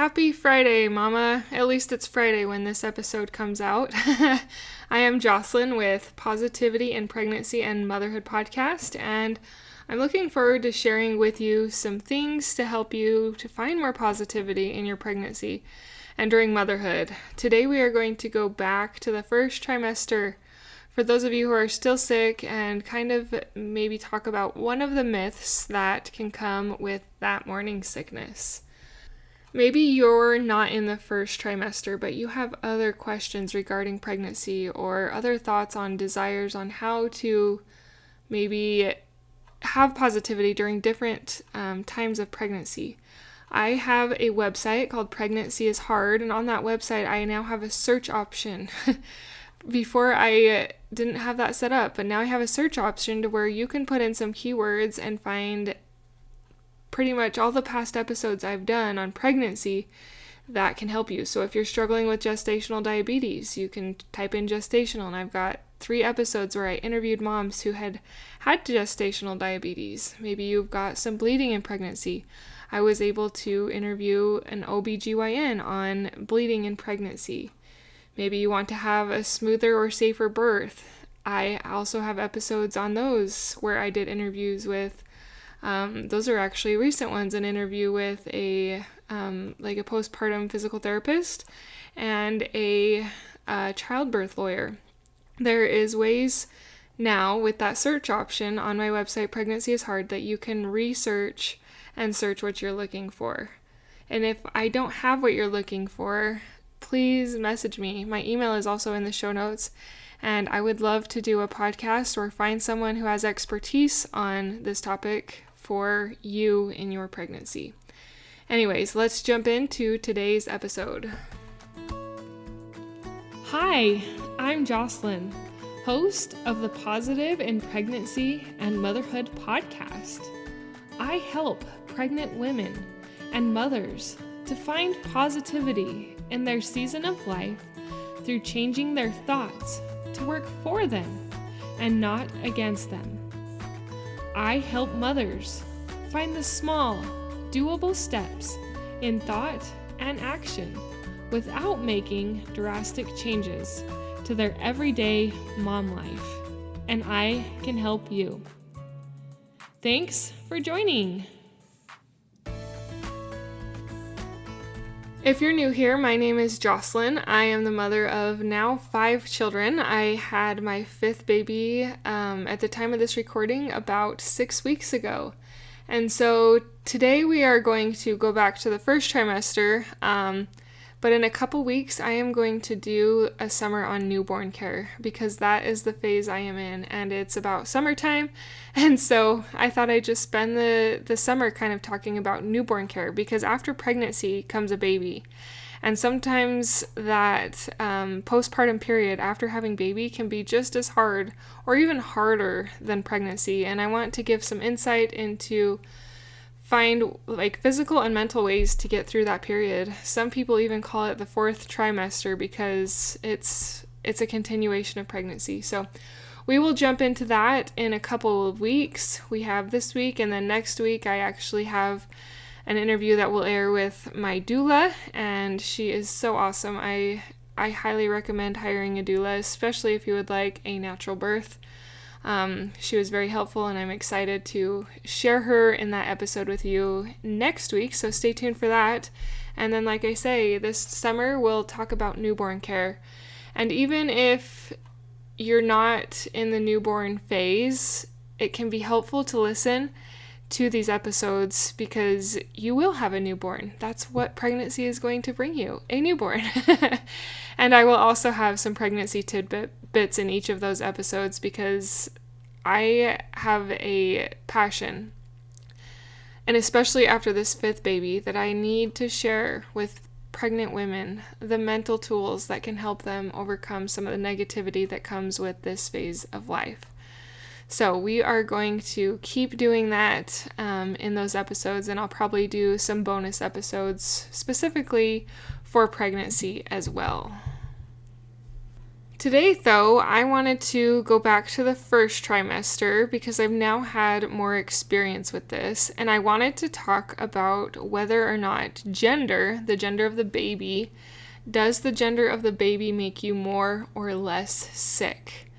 Happy Friday, Mama. At least it's Friday when this episode comes out. I am Jocelyn with Positivity in Pregnancy and Motherhood podcast, and I'm looking forward to sharing with you some things to help you to find more positivity in your pregnancy and during motherhood. Today we are going to go back to the first trimester for those of you who are still sick and kind of maybe talk about one of the myths that can come with that morning sickness. Maybe you're not in the first trimester, but you have other questions regarding pregnancy or other thoughts on desires on how to maybe have positivity during different times of pregnancy. I have a website called Pregnancy is Hard, and on that website I now have a search option. Before I didn't have that set up, but now I have a search option to where you can put in some keywords and find pretty much all the past episodes I've done on pregnancy that can help you. So if you're struggling with gestational diabetes, you can type in gestational, and I've got 3 episodes where I interviewed moms who had gestational diabetes. Maybe you've got some bleeding in pregnancy. I was able to interview an OBGYN on bleeding in pregnancy. Maybe you want to have a smoother or safer birth. I also have episodes on those where I did interviews with those are actually recent ones, an interview with a postpartum physical therapist and a childbirth lawyer. There is ways now with that search option on my website, Pregnancy is Hard, that you can research and search what you're looking for. And if I don't have what you're looking for, please message me. My email is also in the show notes. And I would love to do a podcast or find someone who has expertise on this topic for you in your pregnancy. Anyways, let's jump into today's episode. Hi, I'm Jocelyn, host of the Positive in Pregnancy and Motherhood podcast. I help pregnant women and mothers to find positivity in their season of life through changing their thoughts to work for them and not against them. I help mothers find the small, doable steps in thought and action without making drastic changes to their everyday mom life, and I can help you. Thanks for joining. If you're new here, my name is Jocelyn. I am the mother of now 5 children. I had my 5th baby at the time of this recording about 6 weeks ago. And so today we are going to go back to the first trimester, but in a couple weeks I am going to do a summer on newborn care because that is the phase I am in, and it's about summertime. And so I thought I'd just spend the summer kind of talking about newborn care, because after pregnancy comes a baby. And sometimes that postpartum period after having baby can be just as hard or even harder than pregnancy. And I want to give some insight into find physical and mental ways to get through that period. Some people even call it the 4th trimester because it's a continuation of pregnancy. So we will jump into that in a couple of weeks. We have this week, and then next week I actually have an interview that will air with my doula, and she is so awesome. I highly recommend hiring a doula, especially if you would like a natural birth. She was very helpful, and I'm excited to share her in that episode with you next week, so stay tuned for that. And then, like I say, this summer we'll talk about newborn care. And even if you're not in the newborn phase, it can be helpful to listen to these episodes because you will have a newborn. That's what pregnancy is going to bring you, a newborn. And I will also have some pregnancy tidbits in each of those episodes because I have a passion, and especially after this 5th baby, that I need to share with pregnant women the mental tools that can help them overcome some of the negativity that comes with this phase of life. So we are going to keep doing that in those episodes, and I'll probably do some bonus episodes specifically for pregnancy as well. Today, though, I wanted to go back to the first trimester because I've now had more experience with this, and I wanted to talk about whether or not gender, the gender of the baby, does the gender of the baby make you more or less sick?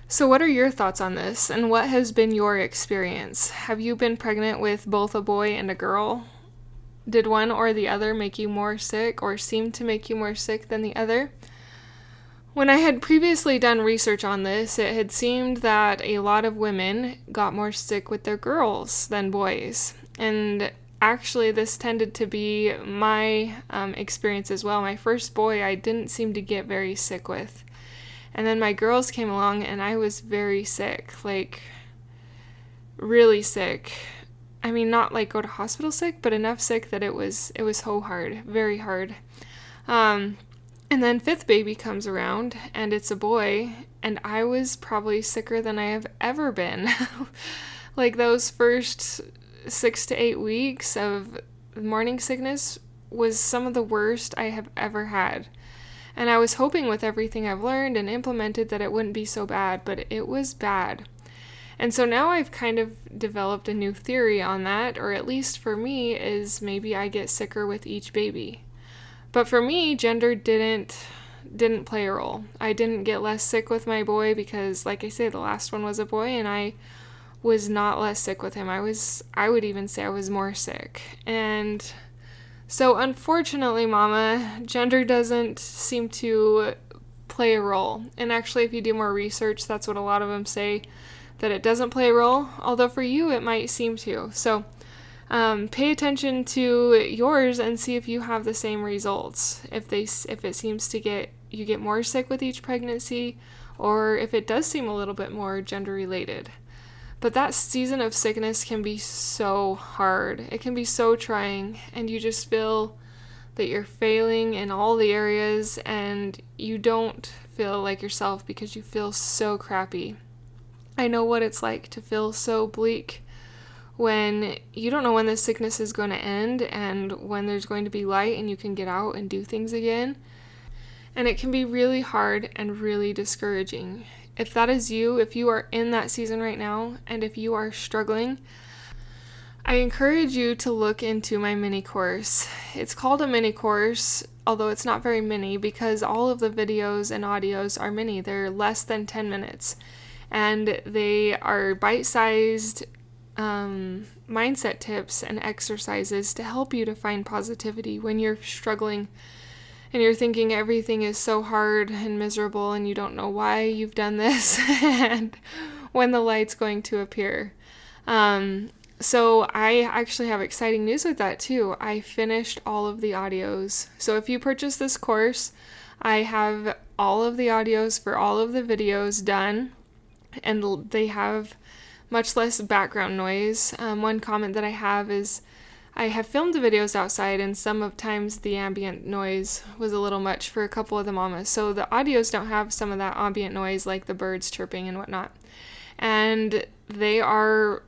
So what are your thoughts on this, and what has been your experience? Have you been pregnant with both a boy and a girl? Did one or the other make you more sick or seem to make you more sick than the other? When I had previously done research on this, it had seemed that a lot of women got more sick with their girls than boys. And actually, this tended to be my experience as well. My first boy, I didn't seem to get very sick with. And then my girls came along and I was very sick, like really sick. I mean, not like go to hospital sick, but enough sick that it was so hard, very hard. And then fifth baby comes around and it's a boy, and I was probably sicker than I have ever been. Like those first 6 to 8 weeks of morning sickness was some of the worst I have ever had. And I was hoping with everything I've learned and implemented that it wouldn't be so bad, but it was bad. And so now I've kind of developed a new theory on that, or at least for me, is maybe I get sicker with each baby. But for me, gender didn't play a role. I didn't get less sick with my boy because, like I say, the last one was a boy, and I was not less sick with him. I would even say I was more sick. And so unfortunately, Mama, gender doesn't seem to play a role. And actually, if you do more research, that's what a lot of them say, that it doesn't play a role. Although for you, it might seem to. So pay attention to yours and see if you have the same results. If it seems to you get more sick with each pregnancy, or if it does seem a little bit more gender related. But that season of sickness can be so hard. It can be so trying, and you just feel that you're failing in all the areas, and you don't feel like yourself because you feel so crappy. I know what it's like to feel so bleak when you don't know when this sickness is going to end and when there's going to be light and you can get out and do things again. And it can be really hard and really discouraging. If that is you, if you are in that season right now, and if you are struggling, I encourage you to look into my mini course. It's called a mini course, although it's not very mini because all of the videos and audios are mini. They're less than 10 minutes. And they are bite-sized mindset tips and exercises to help you to find positivity when you're struggling and you're thinking everything is so hard and miserable and you don't know why you've done this and when the light's going to appear. So I actually have exciting news with that too. I finished all of the audios. So if you purchase this course, I have all of the audios for all of the videos done, and they have much less background noise. One comment that I have is I have filmed the videos outside, and sometimes the ambient noise was a little much for a couple of the mamas. So the audios don't have some of that ambient noise like the birds chirping and whatnot. And they are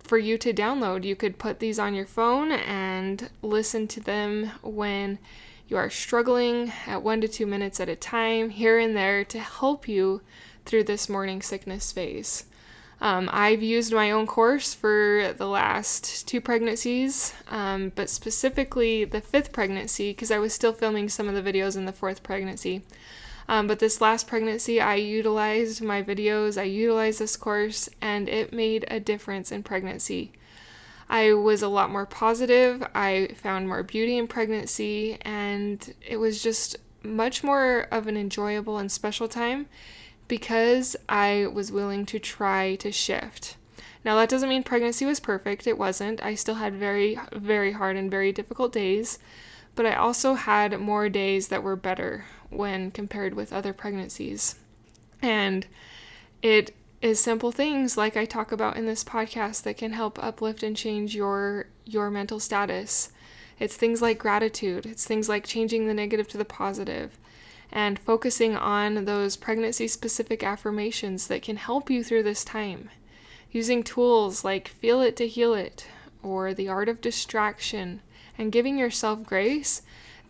for you to download. You could put these on your phone and listen to them when you are struggling at 1 to 2 minutes at a time, here and there, to help you through this morning sickness phase. I've used my own course for the last 2 pregnancies, but specifically the 5th pregnancy because I was still filming some of the videos in the 4th pregnancy. But this last pregnancy, I utilized my videos, I utilized this course, and it made a difference in pregnancy. I was a lot more positive, I found more beauty in pregnancy, and it was just much more of an enjoyable and special time because I was willing to try to shift. Now, that doesn't mean pregnancy was perfect. It wasn't. I still had very, very hard and very difficult days, but I also had more days that were better when compared with other pregnancies. And it is simple things like I talk about in this podcast that can help uplift and change your mental status. It's things like gratitude. It's things like changing the negative to the positive, and focusing on those pregnancy-specific affirmations that can help you through this time. Using tools like Feel It to Heal It, or The Art of Distraction, and giving yourself grace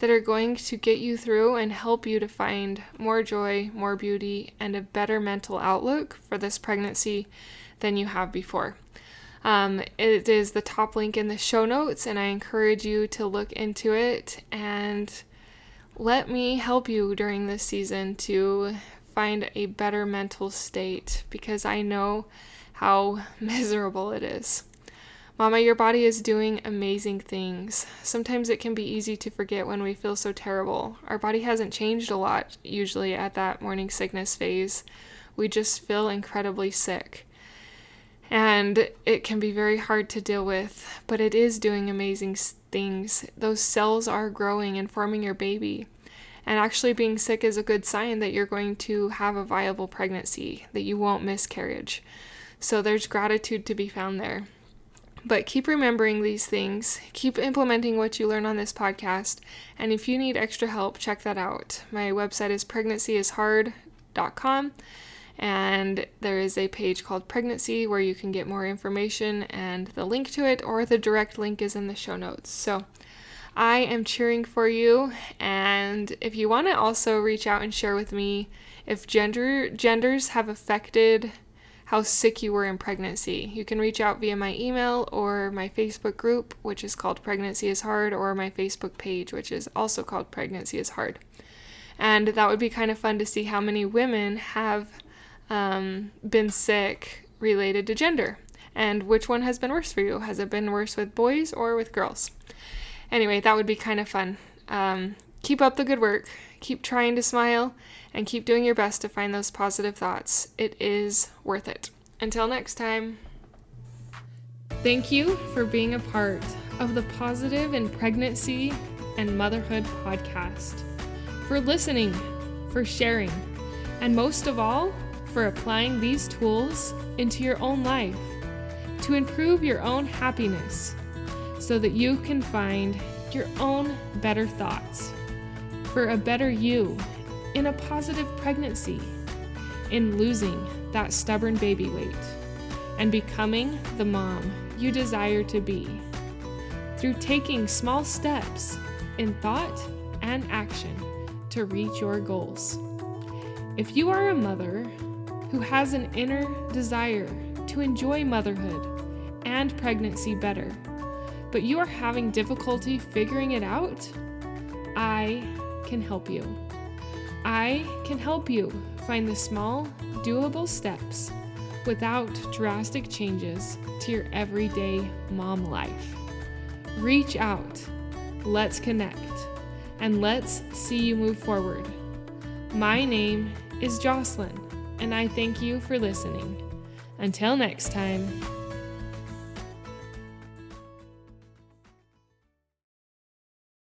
that are going to get you through and help you to find more joy, more beauty, and a better mental outlook for this pregnancy than you have before. It is the top link in the show notes, and I encourage you to look into it and let me help you during this season to find a better mental state, because I know how miserable it is. Mama, your body is doing amazing things. Sometimes it can be easy to forget when we feel so terrible. Our body hasn't changed a lot usually at that morning sickness phase. We just feel incredibly sick. And it can be very hard to deal with, but it is doing amazing things. Those cells are growing and forming your baby. And actually being sick is a good sign that you're going to have a viable pregnancy, that you won't miscarriage. So there's gratitude to be found there. But keep remembering these things. Keep implementing what you learn on this podcast. And if you need extra help, check that out. My website is pregnancyishard.com. And there is a page called Pregnancy where you can get more information, and the link to it or the direct link is in the show notes. So I am cheering for you. And if you want to also reach out and share with me if genders have affected how sick you were in pregnancy, you can reach out via my email or my Facebook group, which is called Pregnancy is Hard, or my Facebook page, which is also called Pregnancy is Hard. And that would be kind of fun to see how many women have been sick related to gender, and which one has been worse for you. Has it been worse with boys or with girls? Anyway, that would be kind of fun. Keep up the good work. Keep trying to smile and keep doing your best to find those positive thoughts. It is worth it. Until next time. Thank you for being a part of the Positive in Pregnancy and Motherhood podcast, for listening, for sharing, and most of all, for applying these tools into your own life to improve your own happiness so that you can find your own better thoughts for a better you in a positive pregnancy, in losing that stubborn baby weight, and becoming the mom you desire to be through taking small steps in thought and action to reach your goals. If you are a mother who has an inner desire to enjoy motherhood and pregnancy better, but you are having difficulty figuring it out, I can help you. I can help you find the small, doable steps without drastic changes to your everyday mom life. Reach out, let's connect, and let's see you move forward. My name is Jocelyn, and I thank you for listening. Until next time.